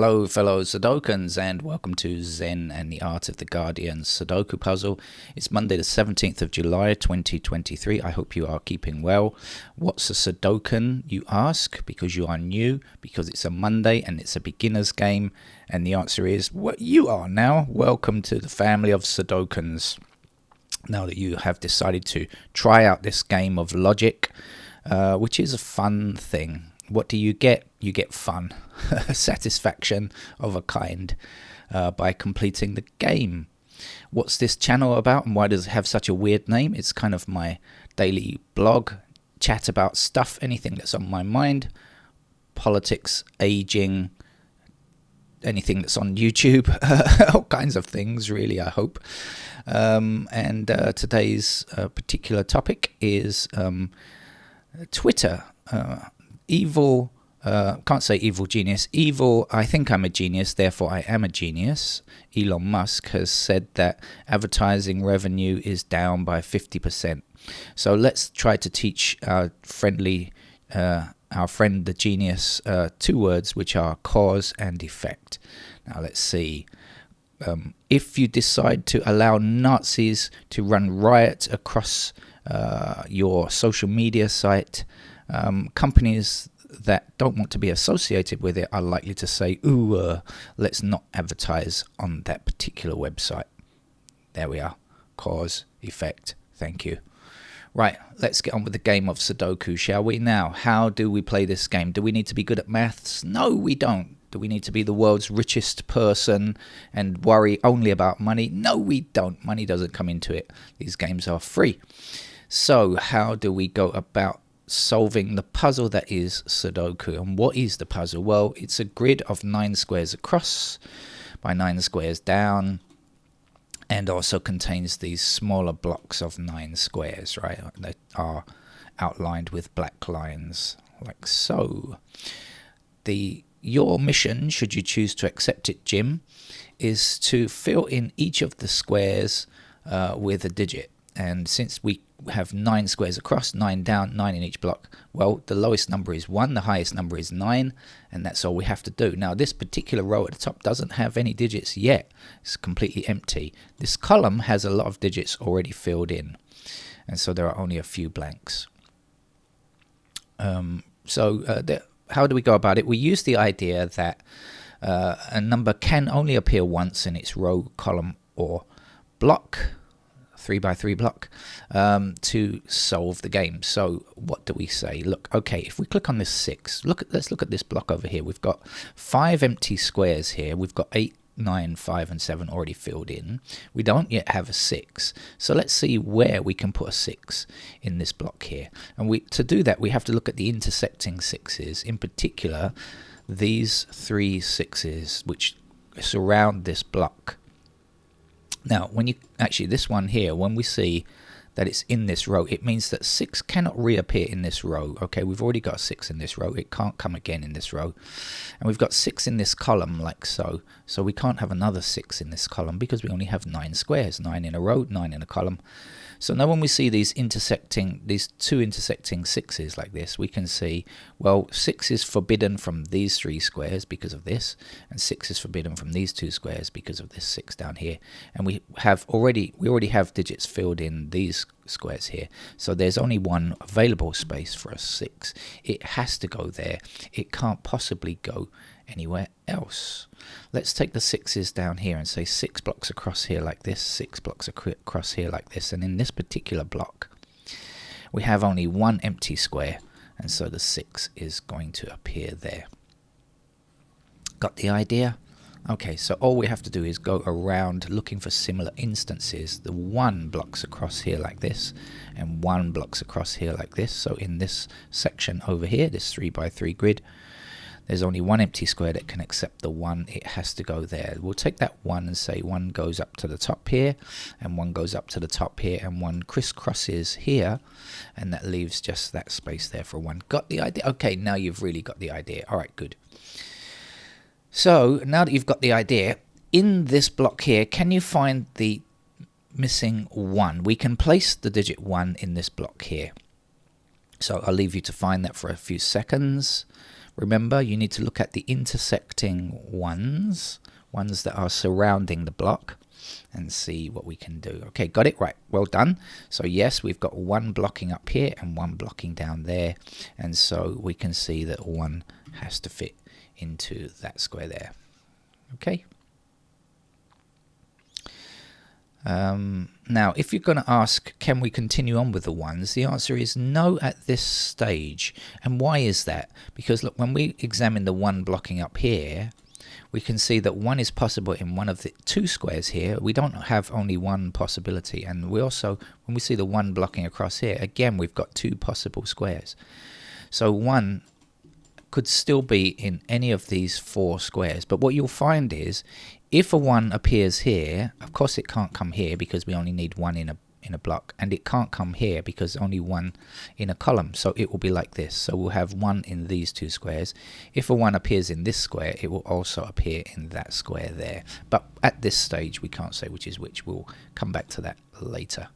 Hello fellow Sudokans and welcome to Zen and the Art of the Guardian Sudoku Puzzle. It's Monday the 17th of July 2023. I hope you are keeping well. What's a Sudokan, you ask, because you are new, because it's a Monday and it's a beginner's game, and the answer is what you are now. Welcome to the family of Sudokans. Now that you have decided to try out this game of logic, which is a fun thing. What do you get? You get fun, satisfaction of a kind by completing the game. What's this channel about and why does it have such a weird name? It's kind of my daily blog, chat about stuff, anything that's on my mind, politics, aging, anything that's on YouTube, all kinds of things really, I hope. And today's particular topic is Twitter. Evil, can't say evil genius. Evil, I think I'm a genius, therefore I am a genius. Elon Musk has said that advertising revenue is down by 50%. So let's try to teach our friend the genius two words which are cause and effect. Now let's see. If you decide to allow Nazis to run riot across your social media site, companies that don't want to be associated with it are likely to say, let's not advertise on that particular website. There we are. Cause, effect. Thank you. Right, let's get on with the game of Sudoku, shall we? Now, how do we play this game? Do we need to be good at maths? No, we don't. Do we need to be the world's richest person and worry only about money? No, we don't. Money doesn't come into it. These games are free. So, how do we go about solving the puzzle that is Sudoku? And what is the puzzle? Well, it's a grid of 9 squares across by 9 squares down, and also contains these smaller blocks of 9 squares, right? That are outlined with black lines, like so. Your mission, should you choose to accept it, Jim, is to fill in each of the squares with a digit. And since we have 9 squares across, 9 down, 9 in each block, well, the lowest number is 1, the highest number is 9, and that's all we have to do. Now, this particular row at the top doesn't have any digits yet. It's completely empty. This column has a lot of digits already filled in, and so there are only a few blanks. How do we go about it? We use the idea that a number can only appear once in its row, column, or block, 3x3 block, to solve the game. So what do we say? Look, okay, if we click on this 6, let's look at this block over here. We've got 5 empty squares here. We've got 8, 9, 5, and 7 already filled in. We don't yet have a 6. So let's see where we can put a 6 in this block here. And to do that, we have to look at the intersecting 6s, in particular, these 3 6s, which surround this block. Now, this one here, when we see that it's in this row, it means that 6 cannot reappear in this row. Okay, we've already got 6 in this row. It can't come again in this row. And we've got 6 in this column, like so. So we can't have another 6 in this column because we only have 9 squares, 9 in a row, 9 in a column. So now when we see these two intersecting 6s like this, we can see, well, 6 is forbidden from these 3 squares because of this, and 6 is forbidden from these 2 squares because of this 6 down here. And we already have digits filled in these squares here. So there's only one available space for a 6. It has to go there. It can't possibly go anywhere else. Let's take the 6s down here and say 6 blocks across here like this, 6 blocks across here like this, and in this particular block we have only one empty square, and so the 6 is going to appear there. Got the idea? Okay, so all we have to do is go around looking for similar instances. The 1 blocks across here like this, and 1 blocks across here like this. So in this section over here, this 3x3 grid, there's only one empty square that can accept the 1. It has to go there. We'll take that 1 and say 1 goes up to the top here, and 1 goes up to the top here, and 1 crisscrosses here, and that leaves just that space there for 1. Got the idea? Okay, now you've really got the idea. All right, good. So now that you've got the idea, in this block here, can you find the missing 1? We can place the digit 1 in this block here. So I'll leave you to find that for a few seconds. Remember, you need to look at the intersecting ones that are surrounding the block, and see what we can do. Okay, got it? Right, well done. So yes, we've got one blocking up here and one blocking down there, and so we can see that one has to fit into that square there. Okay. Now, if you're going to ask, can we continue on with the ones? The answer is no at this stage. And why is that? Because look, when we examine the one blocking up here, we can see that one is possible in one of the two squares here. We don't have only one possibility. And we also, when we see the one blocking across here, again, we've got two possible squares. So one could still be in any of these four squares. But what you'll find is, if a 1 appears here, of course it can't come here because we only need one in a block, and it can't come here because only one in a column, so it will be like this. So we'll have 1 in these two squares. If a 1 appears in this square, it will also appear in that square there. But at this stage we can't say which is which. We'll come back to that later.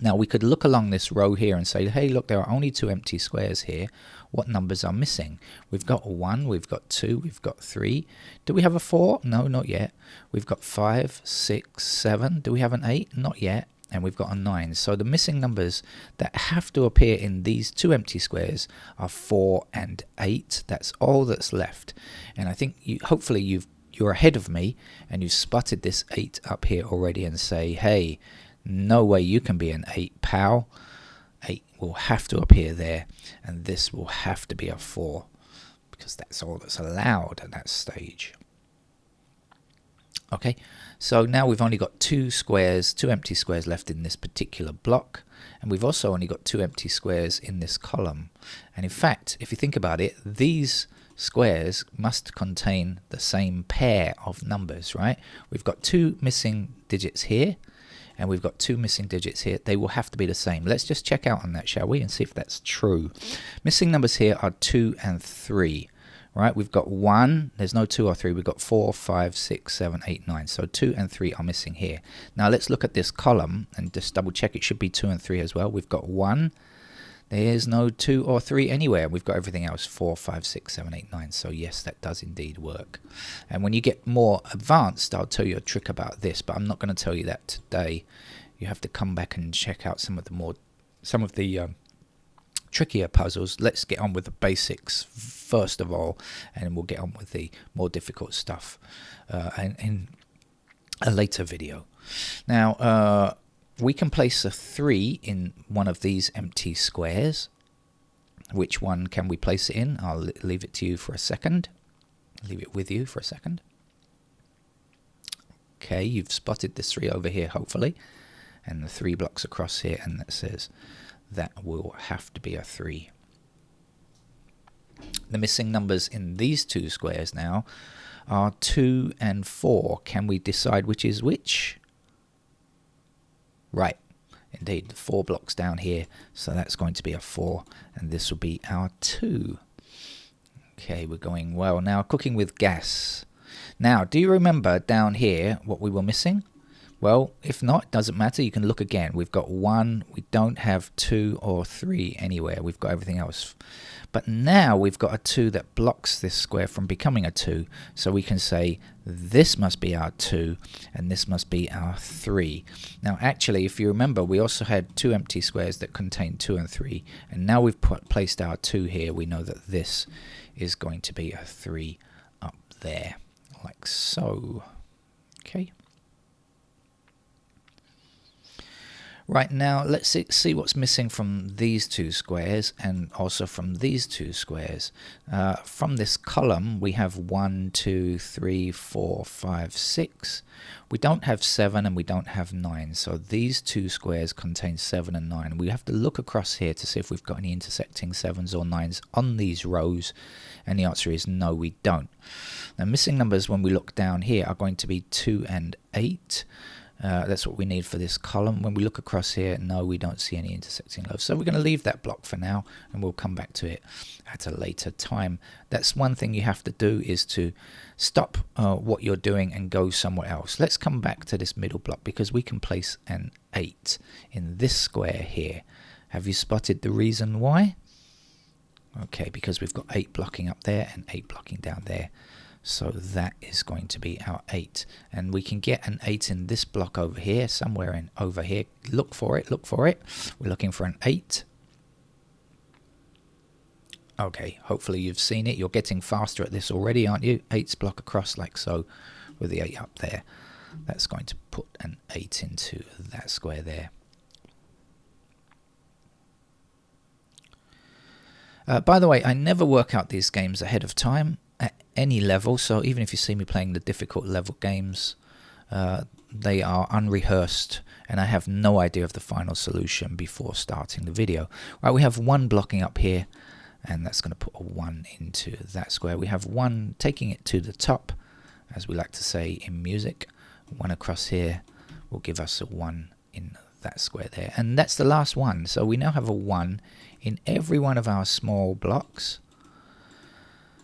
Now we could look along this row here and say, hey, look, there are only 2 empty squares here. What numbers are missing? We've got 1, we've got 2, we've got 3. Do we have a 4? No, not yet. We've got 5, 6, 7. Do we have an 8? Not yet. And we've got a 9. So the missing numbers that have to appear in these 2 empty squares are 4 and 8. That's all that's left. And I think hopefully you're ahead of me and you've spotted this 8 up here already and say, hey, no way you can be an 8, pal. 8 will have to appear there, and this will have to be a 4, because that's all that's allowed at that stage. Okay, so now we've only got 2 empty squares left in this particular block, and we've also only got 2 empty squares in this column. And in fact, if you think about it, these squares must contain the same pair of numbers, right? We've got 2 missing digits here, and we've got 2 missing digits here. They will have to be the same. Let's just check out on that, shall we, and see if that's true. Missing numbers here are 2 and 3, right? We've got 1, there's no 2 or 3, we've got 4, 5, 6, 7, 8, 9. So 2 and 3 are missing here. Now let's look at this column and just double check. It should be 2 and 3 as well. We've got 1, there's no 2 or 3 anywhere. We've got everything else, 4, 5, 6, 7, 8, 9. So yes, that does indeed work. And when you get more advanced, I'll tell you a trick about this, but I'm not going to tell you that today. You have to come back and check out some of the trickier puzzles. Let's get on with the basics first of all, and we'll get on with the more difficult stuff in a later video. Now, we can place a 3 in one of these empty squares. Which one can we place it in? I'll leave it to you for a second. Leave it with you for a second. Okay, you've spotted this 3 over here, hopefully. And the 3 blocks across here, and that says that will have to be a 3. The missing numbers in these 2 squares now are 2 and 4. Can we decide which is which? Right, indeed, 4 blocks down here, so that's going to be a 4, and this will be our 2. Okay, we're going well. Now, cooking with gas. Now, do you remember down here what we were missing? Well, if not, it doesn't matter. You can look again. We've got 1. We don't have 2 or 3 anywhere. We've got everything else. But now we've got a 2 that blocks this square from becoming a 2. So we can say this must be our 2 and this must be our 3. Now, actually, if you remember, we also had 2 empty squares that contain 2 and 3. And now we've placed our 2 here. We know that this is going to be a 3 up there, like so. Okay. Right, now let's see what's missing from these 2 squares and also from these 2 squares. From this column we have 1, 2, 3, 4, 5, 6. We don't have 7 and we don't have 9, so these 2 squares contain 7 and 9. We have to look across here to see if we've got any intersecting 7s or 9s on these rows, and the answer is no, we don't. Now, missing numbers when we look down here are going to be 2 and 8. That's what we need for this column. When we look across here, no, we don't see any intersecting loaves. So we're going to leave that block for now, and we'll come back to it at a later time. That's one thing you have to do, is to stop what you're doing and go somewhere else. Let's come back to this middle block, because we can place an 8 in this square here. Have you spotted the reason why? Okay, because we've got 8 blocking up there and 8 blocking down there. So that is going to be our 8. And we can get an 8 in this block over here, somewhere in over here. Look for it, look for it. We're looking for an 8. Okay, hopefully you've seen it. You're getting faster at this already, aren't you? 8's block across like so with the 8 up there. That's going to put an 8 into that square there. By the way, I never work out these games ahead of time at any level, so even if you see me playing the difficult level games, they are unrehearsed and I have no idea of the final solution before starting the video. Right, we have 1 blocking up here, and that's going to put a 1 into that square. We have 1 taking it to the top, as we like to say in music. 1 across here will give us a 1 in that square there, and that's the last one. So we now have a 1 in every one of our small blocks,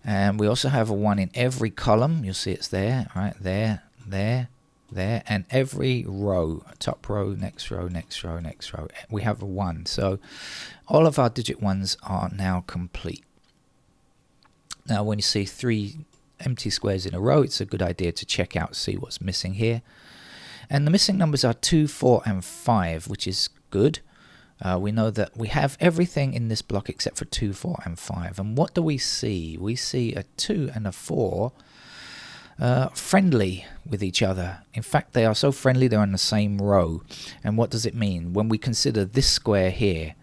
and we also have a 1 in every column. You'll see it's there, right there, there, there, and every row, top row, next row, next row, next row, we have a 1. So all of our digit 1s are now complete. Now when you see 3 empty squares in a row, it's a good idea to check out, see what's missing here. And the missing numbers are 2, 4, and 5, which is good. We know that we have everything in this block except for 2, 4, and 5. And what do we see? We see a 2 and a 4 friendly with each other. In fact, they are so friendly they're on the same row. And what does it mean? When we consider this square here,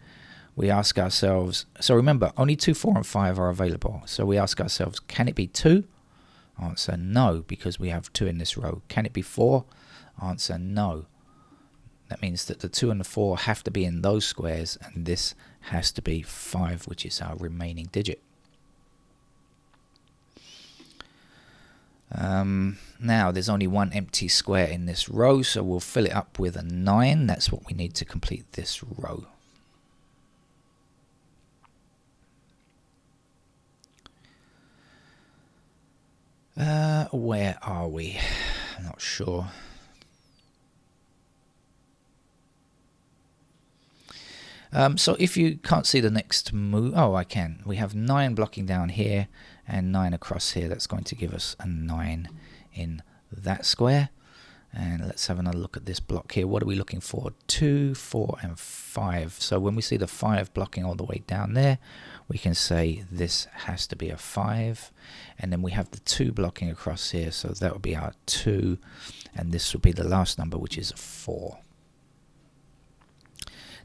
we ask ourselves, so remember, only 2, 4, and 5 are available. So we ask ourselves, can it be 2? Answer no, because we have 2 in this row. Can it be 4? Answer no. That means that the 2 and the 4 have to be in those squares, and this has to be 5, which is our remaining digit. Now there's only 1 empty square in this row, so we'll fill it up with a 9. That's what we need to complete this row. Where are we? I'm not sure. So if you can't see the next move, oh, I can. We have 9 blocking down here and 9 across here. That's going to give us a 9 in that square. And let's have another look at this block here. What are we looking for? 2, 4, and 5. So when we see the 5 blocking all the way down there, we can say this has to be a 5. And then we have the 2 blocking across here, so that would be our 2. And this will be the last number, which is a 4.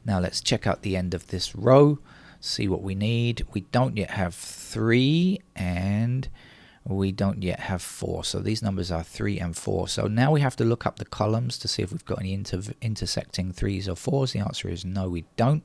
Now let's check out the end of this row, see what we need. We don't yet have 3, and we don't yet have 4. So these numbers are 3 and 4. So now we have to look up the columns to see if we've got any intersecting 3s or 4s. The answer is no, we don't.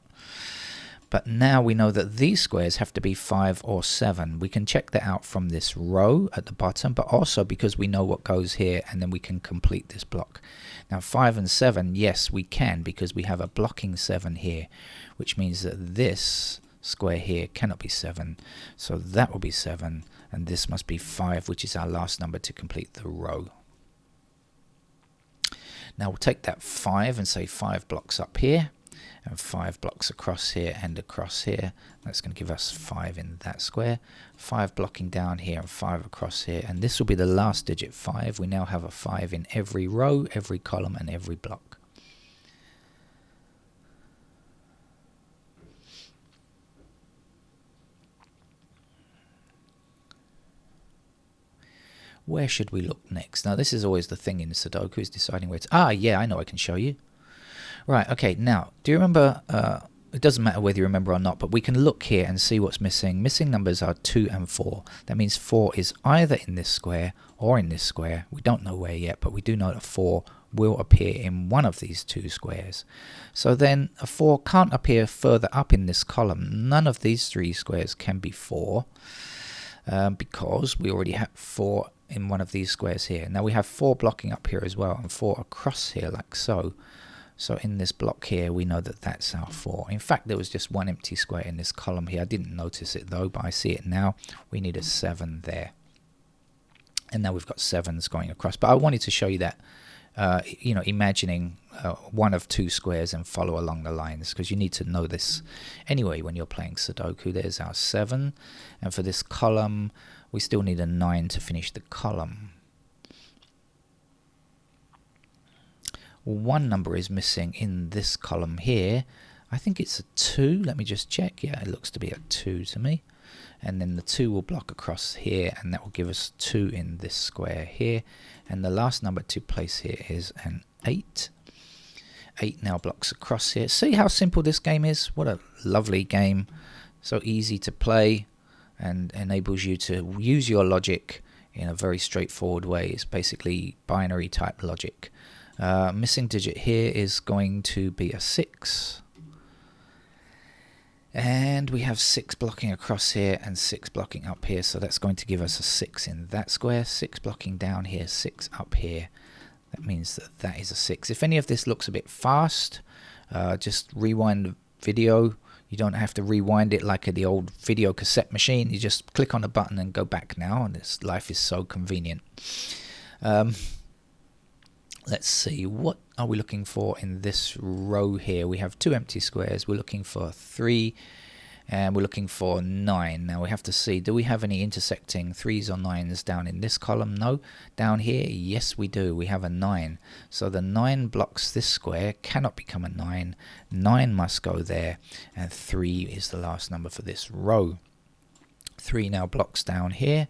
But now we know that these squares have to be 5 or 7. We can check that out from this row at the bottom, but also because we know what goes here, and then we can complete this block. Now 5 and 7, yes, we can, because we have a blocking 7 here, which means that this square here cannot be 7. So that will be 7, and this must be 5, which is our last number to complete the row. Now we'll take that 5 and say 5 blocks up here, and 5 blocks across here and across here. That's going to give us 5 in that square. 5 blocking down here and 5 across here, and this will be the last digit, 5. We now have a 5 in every row, every column, and every block. Where should we look next? Now this is always the thing in Sudoku, is deciding where to... Ah, yeah, I know, I can show you. Right, okay, now, do you remember, it doesn't matter whether you remember or not, but we can look here and see what's missing. Missing numbers are 2 and 4. That means 4 is either in this square or in this square. We don't know where yet, but we do know that 4 will appear in one of these 2 squares. So then a 4 can't appear further up in this column. None of these 3 squares can be 4 because we already have 4 in one of these squares here. Now we have 4 blocking up here as well, and 4 across here like so. So in this block here, we know that that's our 4. In fact, there was just 1 empty square in this column here. I didn't notice it though, but I see it now. We need a 7 there. And now we've got 7s going across. But I wanted to show you that imagining one of two squares and follow along the lines, because you need to know this anyway when you're playing Sudoku. There's our 7, and for this column we still need a 9 to finish the column. One number is missing in this column here. I think it's a 2. Let me just check. Yeah, it looks to be a 2 to me. And then the 2 will block across here, and that will give us 2 in this square here. And the last number to place here is an 8. 8 now blocks across here. See how simple this game is? What a lovely game. So easy to play and enables you to use your logic in a very straightforward way. It's basically binary type logic. Missing digit here is going to be a 6. And we have 6 blocking across here and 6 blocking up here, so that's going to give us a 6 in that square. 6 blocking down here, 6 up here. That means that that is a 6. If any of this looks a bit fast, just rewind the video. You don't have to rewind it like the old video cassette machine. You just click on the button and go back now, and this life is so convenient. Let's see, what are we looking for in this row here? We have 2 empty squares. We're looking for 3, and we're looking for 9. Now we have to see, do we have any intersecting 3s or 9s down in this column? No. Down here, yes we do. We have a 9. So the 9 blocks this square, cannot become a 9. 9 must go there, and 3 is the last number for this row. 3 now blocks down here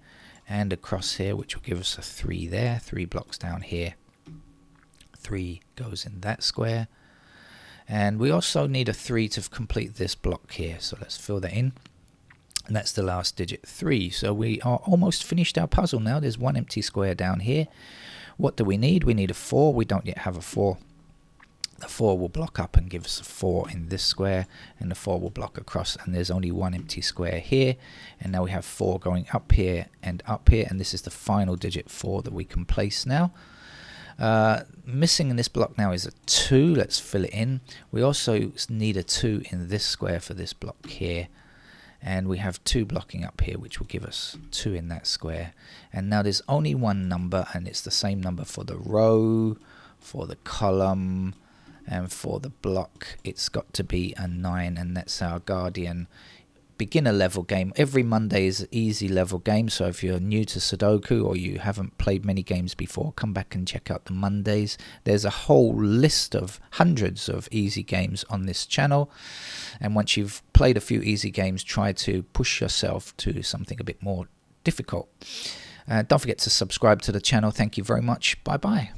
and across here, which will give us a 3 there. 3 blocks down here. 3 goes in that square, and we also need a 3 to complete this block here, so let's fill that in, and that's the last digit, 3. So we are almost finished our puzzle now. There's 1 empty square down here. What do we need? We need a 4. We don't yet have a 4. The 4 will block up and give us a 4 in this square, and the 4 will block across, and there's only 1 empty square here, and now we have 4 going up here, and this is the final digit 4 that we can place now. Missing in this block now is a 2. Let's fill it in. We also need a 2 in this square for this block here, and we have 2 blocking up here, which will give us 2 in that square. And now there's only one number, and it's the same number for the row, for the column, and for the block. It's got to be a 9, and that's our Guardian beginner level game. Every Monday is an easy level game, so if you're new to Sudoku or you haven't played many games before, come back and check out the Mondays. There's a whole list of hundreds of easy games on this channel, and once you've played a few easy games, try to push yourself to something a bit more difficult. Don't forget to subscribe to the channel. Thank you very much. Bye bye.